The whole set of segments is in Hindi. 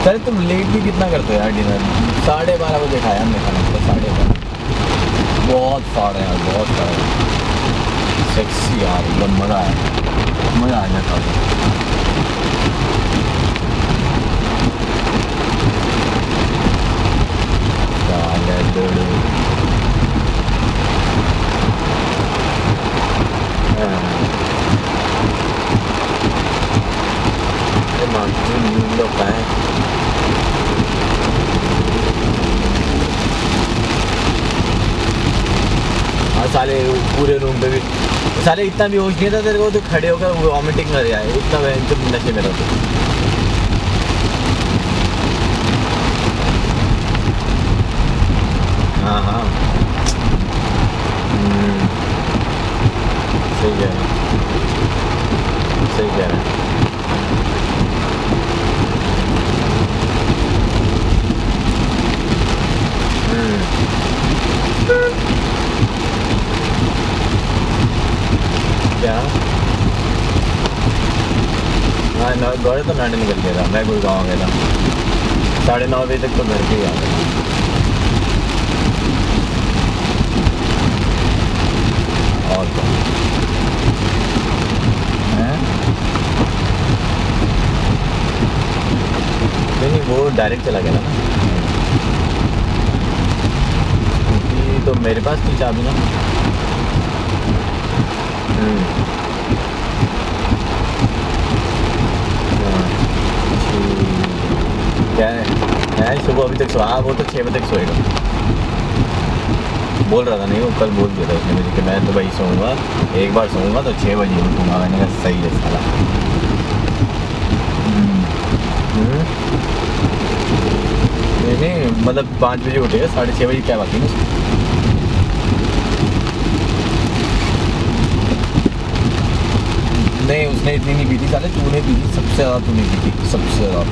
अरे तुम लेट भी कितना करते हो यार डिनर? 12:30 बजे खाया हमने खाना, तो 12:30। बहुत फाड़ है यार, बहुत फाड़। सेक्सी यार, एकदम मज़ा आया, मज़ा आ गया खा के। साले पूरे रूम पे भी साले इतना भी होश नहीं था तेरे को, तो खड़े होकर वॉमिटिंग कर जाए, इतना वह नशे में रहता। हाँ हाँ, सही कह रहे हैं, सही कह रहे हैं। क्या? हाँ, गौरे तो नाटे निकल गया था, मैं गुड़गांव गया था, 9:30 बजे तक तो घर पे ही आ गया। और क्या है? नहीं, वो डायरेक्ट चला गया ना, क्योंकि तो मेरे पास थी चाबी ना। क्या है सुबह अभी तक सोया? वो तो 6 बजे तक सोएगा, बोल रहा था। नहीं, वो कल बोल दिया था उसने मुझे कि मैं तो भाई सोऊंगा, एक बार सोऊंगा तो 6 बजे उठूँगा। मैंने कहा सही है साला। नहीं, मतलब 5 बजे उठेगा, 6:30 बजे क्या बाकी ना। नहीं, उसने इतनी नहीं पी थी साले, तूने पी थी सबसे ज़्यादा, तूने पी थी सबसे ज़्यादा।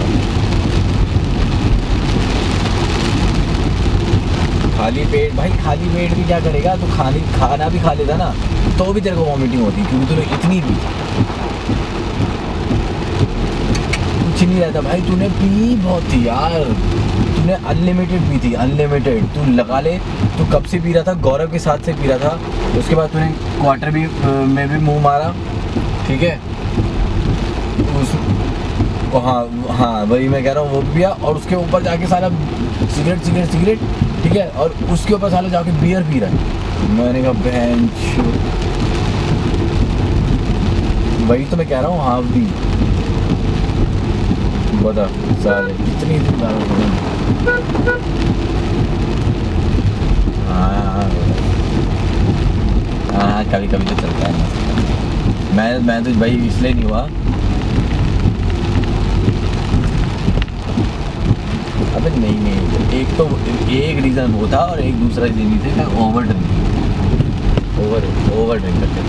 खाली पेट भाई, खाली पेट भी क्या करेगा? तो खाना भी खा लेता ना, तो भी तेरे को वॉमिटिंग होती, क्योंकि तूने इतनी पी। कुछ नहीं रहता भाई, तूने पी बहुत थी यार, तूने अनलिमिटेड पी थी, अनलिमिटेड। तू लगा ले, तू कब से पी रहा था? गौरव के साथ से पी रहा था, उसके बाद तूने क्वार्टर भी में भी मुंह मारा, ठीक है? हाँ हाँ, वही मैं कह रहा हूँ, वो पिया, और उसके ऊपर जाके सारा सिगरेट, ठीक है? और उसके ऊपर साला जाके बियर पी रहा है। मैंने कहा बहन, वही तो मैं कह रहा हूँ, हाफ भी बता साले इतनी हाँ, कभी कभी तो चलता है। मैं तो भाई इसलिए नहीं हुआ। अबे नहीं, एक रीज़न वो था, और एक दूसरा रीज़न थे मैं ओवर ड्रिंक करते।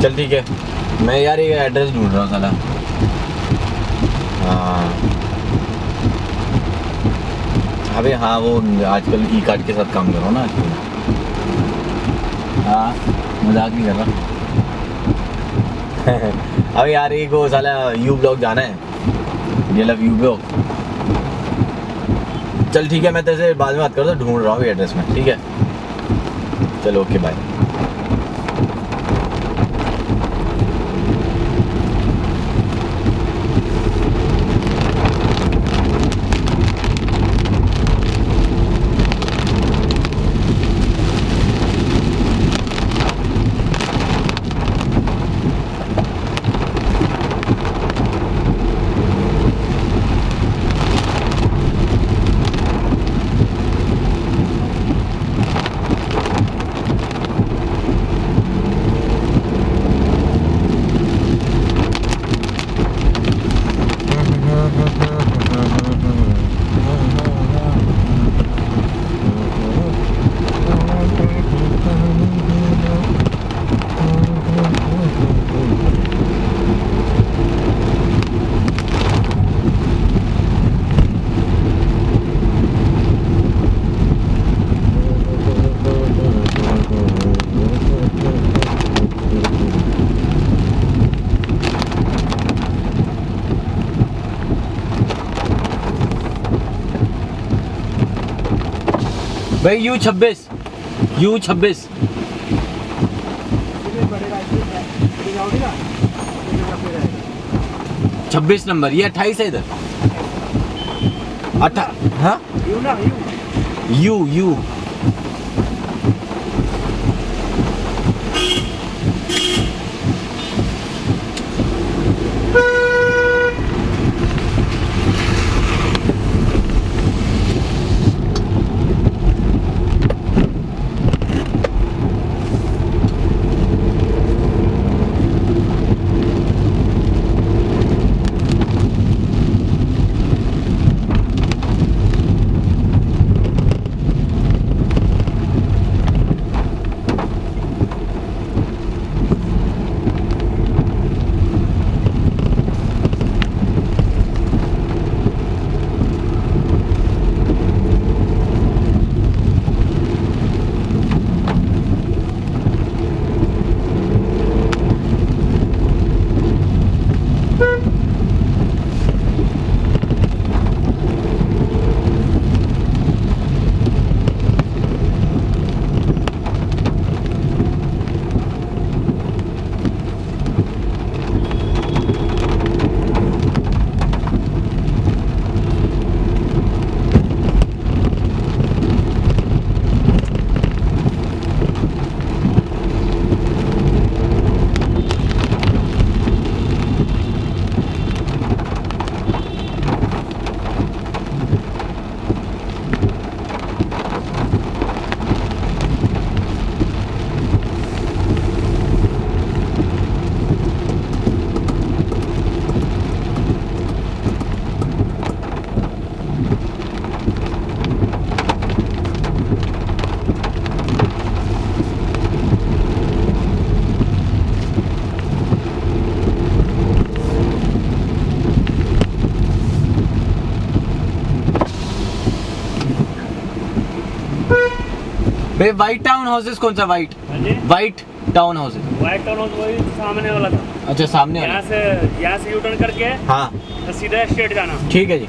चल ठीक है, मैं यार ये एड्रेस ढूंढ रहा हूँ साला। हाँ अबे हाँ, वो आजकल ई कार्ड के साथ काम कर रहा हूँ ना आजकल। हाँ, मजाक नहीं कर रहा। अबे यार एक वो साला यू ब्लॉक जाना है, ये लव यू ब्लॉक। चल ठीक है, मैं तेरे से बाद में बात करता हूँ, ढूंढ रहा हूँ एड्रेस में, ठीक है? चलो ओके बाय। भाई U26 U26 26 नंबर, ये 28 है इधर। हाँ यू भाई व्हाइट टाउन हाउसेस कौन सा? व्हाइट टाउन हाउसेस वही सामने वाला था। अच्छा सामने वाला। यहाँ से यू टर्न करके हाँ तो सीधा स्ट्रेट जाना। ठीक है जी।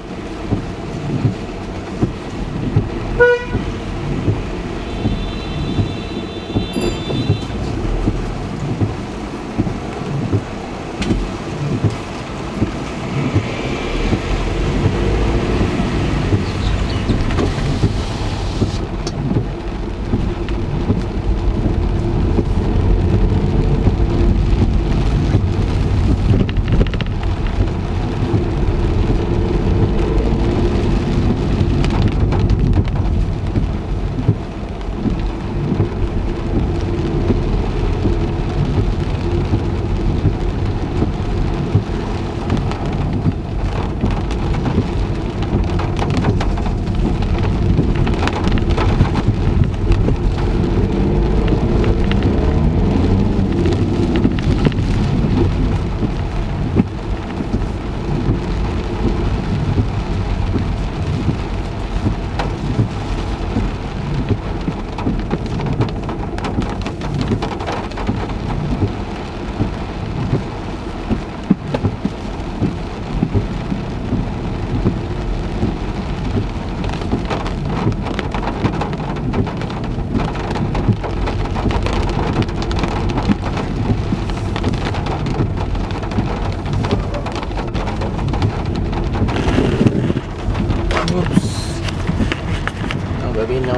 Baby, no.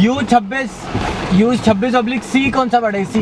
U26 oblique C कौन सा पड़े सी